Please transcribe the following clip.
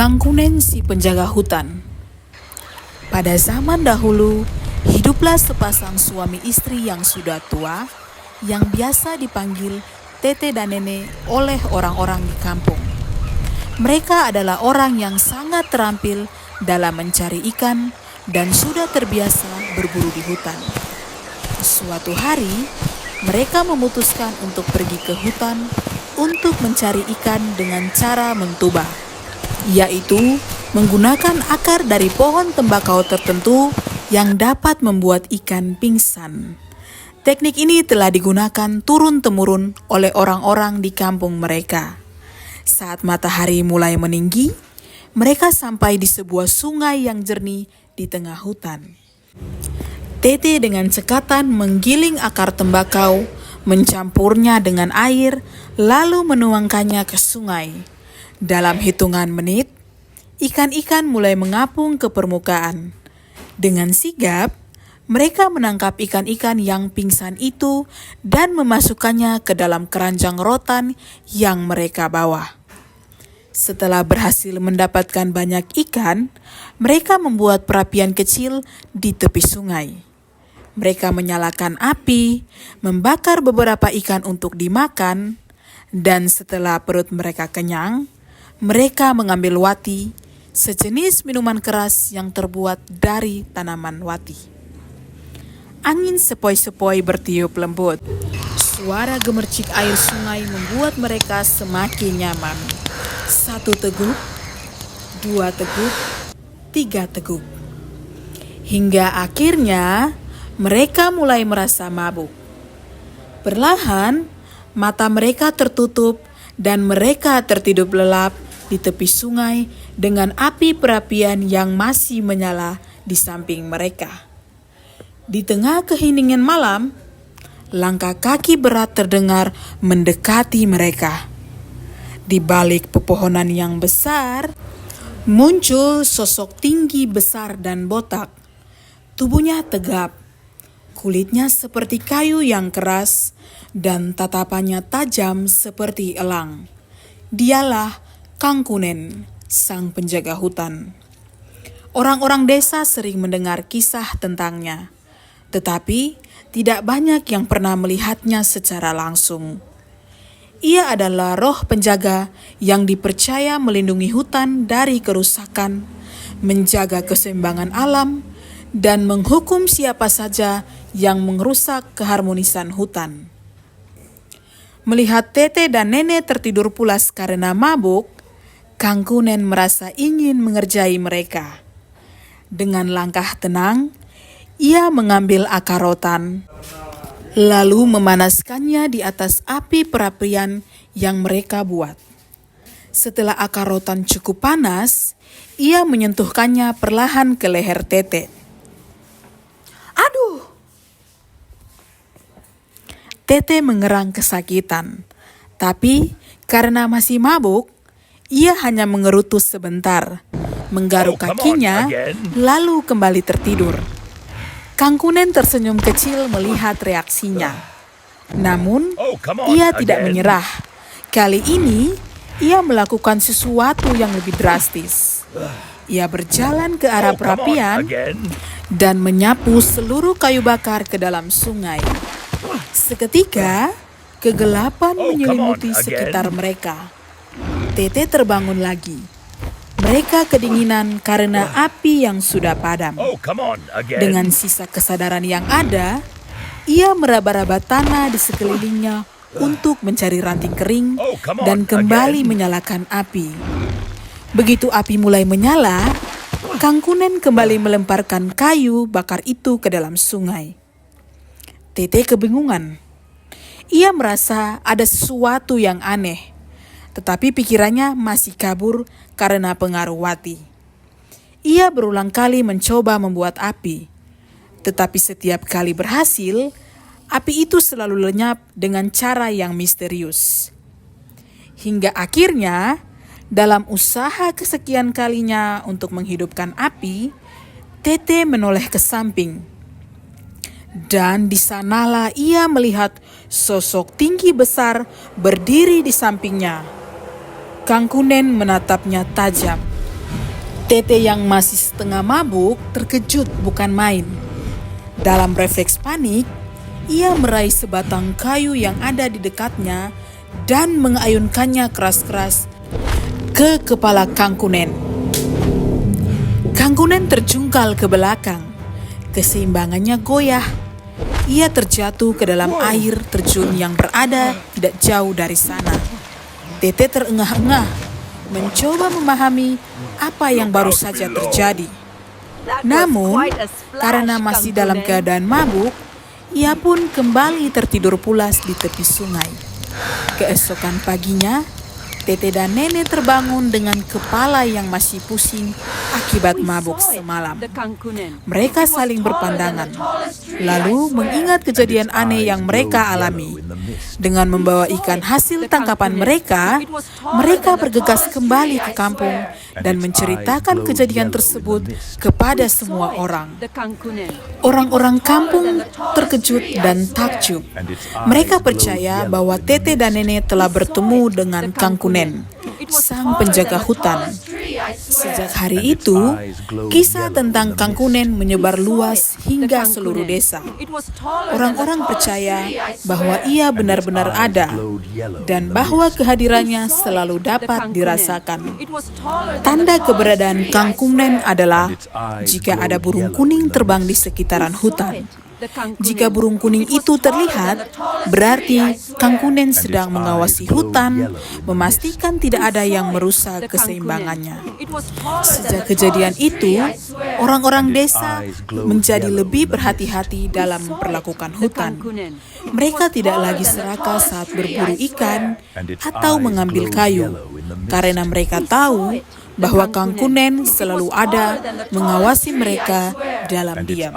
Kangkunen si penjaga hutan. Pada zaman dahulu, hiduplah sepasang suami istri yang sudah tua, yang biasa dipanggil Tete dan Nenek oleh orang-orang di kampung. Mereka adalah orang yang sangat terampil dalam mencari ikan dan sudah terbiasa berburu di hutan. Suatu hari, mereka memutuskan untuk pergi ke hutan untuk mencari ikan dengan cara mentuba, yaitu menggunakan akar dari pohon tembakau tertentu yang dapat membuat ikan pingsan. Teknik ini telah digunakan turun-temurun oleh orang-orang di kampung mereka. Saat matahari mulai meninggi, mereka sampai di sebuah sungai yang jernih di tengah hutan. Tete dengan cekatan menggiling akar tembakau, mencampurnya dengan air, lalu menuangkannya ke sungai. Dalam hitungan menit, ikan-ikan mulai mengapung ke permukaan. Dengan sigap, mereka menangkap ikan-ikan yang pingsan itu dan memasukkannya ke dalam keranjang rotan yang mereka bawa. Setelah berhasil mendapatkan banyak ikan, mereka membuat perapian kecil di tepi sungai. Mereka menyalakan api, membakar beberapa ikan untuk dimakan, dan setelah perut mereka kenyang, mereka mengambil wati, sejenis minuman keras yang terbuat dari tanaman wati. Angin sepoi-sepoi bertiup lembut. Suara gemercik air sungai membuat mereka semakin nyaman. 1 teguk, 2 teguk, 3 teguk. Hingga akhirnya mereka mulai merasa mabuk. Perlahan, mata mereka tertutup dan mereka tertidur lelap di tepi sungai dengan api perapian yang masih menyala di samping mereka. Di tengah keheningan malam, langkah kaki berat terdengar mendekati mereka. Di balik pepohonan yang besar, muncul sosok tinggi besar dan botak. Tubuhnya tegap, kulitnya seperti kayu yang keras, dan tatapannya tajam seperti elang. Dialah Kangkunen, sang penjaga hutan. Orang-orang desa sering mendengar kisah tentangnya, tetapi tidak banyak yang pernah melihatnya secara langsung. Ia adalah roh penjaga yang dipercaya melindungi hutan dari kerusakan, menjaga keseimbangan alam, dan menghukum siapa saja yang merusak keharmonisan hutan. Melihat Tete dan Nenek tertidur pulas karena mabuk, Kangkunen merasa ingin mengerjai mereka. Dengan langkah tenang, ia mengambil akar rotan, lalu memanaskannya di atas api perapian yang mereka buat. Setelah akar rotan cukup panas, ia menyentuhkannya perlahan ke leher Tete. Aduh! Tete mengerang kesakitan, tapi karena masih mabuk, ia hanya mengerutu sebentar, menggaruk kakinya, lalu kembali tertidur. Kangkunen tersenyum kecil melihat reaksinya. Namun, ia tidak menyerah. Kali ini, ia melakukan sesuatu yang lebih drastis. Ia berjalan ke arah perapian dan menyapu seluruh kayu bakar ke dalam sungai. Seketika, kegelapan menyelimuti sekitar mereka. Tete terbangun lagi. Mereka kedinginan karena api yang sudah padam. Dengan sisa kesadaran yang ada, ia meraba-raba tanah di sekelilingnya untuk mencari ranting kering dan kembali menyalakan api. Begitu api mulai menyala, Kangkunen kembali melemparkan kayu bakar itu ke dalam sungai. Tete kebingungan. Ia merasa ada sesuatu yang aneh, tetapi pikirannya masih kabur karena pengaruh wati. Ia berulang kali mencoba membuat api, tetapi setiap kali berhasil, api itu selalu lenyap dengan cara yang misterius. Hingga akhirnya, dalam usaha kesekian kalinya untuk menghidupkan api, Tete menoleh ke samping. Dan di sanalah ia melihat sosok tinggi besar berdiri di sampingnya. Kangkunen menatapnya tajam. Tete yang masih setengah mabuk terkejut bukan main. Dalam refleks panik, ia meraih sebatang kayu yang ada di dekatnya dan mengayunkannya keras-keras ke kepala Kang Kunen. Kang Kunen terjungkal ke belakang. Keseimbangannya goyah. Ia terjatuh ke dalam air terjun yang berada tidak jauh dari sana. Tete terengah-engah, mencoba memahami apa yang baru saja terjadi. Namun, karena masih dalam keadaan mabuk, ia pun kembali tertidur pulas di tepi sungai. Keesokan paginya, Tete dan Nenek terbangun dengan kepala yang masih pusing akibat mabuk semalam. Mereka saling berpandangan, lalu mengingat kejadian aneh yang mereka alami. Dengan membawa ikan hasil tangkapan mereka, mereka bergegas kembali ke kampung dan menceritakan kejadian tersebut kepada semua orang. Orang-orang kampung terkejut dan takjub. Mereka percaya bahwa Tete dan Nenek telah bertemu dengan Kang Kunen, sang penjaga hutan. Sejak hari itu, kisah tentang Kang Kunen menyebar luas hingga seluruh desa. Orang-orang percaya bahwa ia benar-benar ada dan bahwa kehadirannya selalu dapat dirasakan. Tanda keberadaan Kang Kunen adalah jika ada burung kuning terbang di sekitaran hutan. Jika burung kuning itu terlihat, berarti Kang Kunen sedang mengawasi hutan, memastikan tidak ada yang merusak keseimbangannya. Sejak kejadian itu, orang-orang desa menjadi lebih berhati-hati dalam memperlakukan hutan. Mereka tidak lagi serakah saat berburu ikan atau mengambil kayu, karena mereka tahu bahwa Kang Kunen selalu ada mengawasi mereka dalam diam.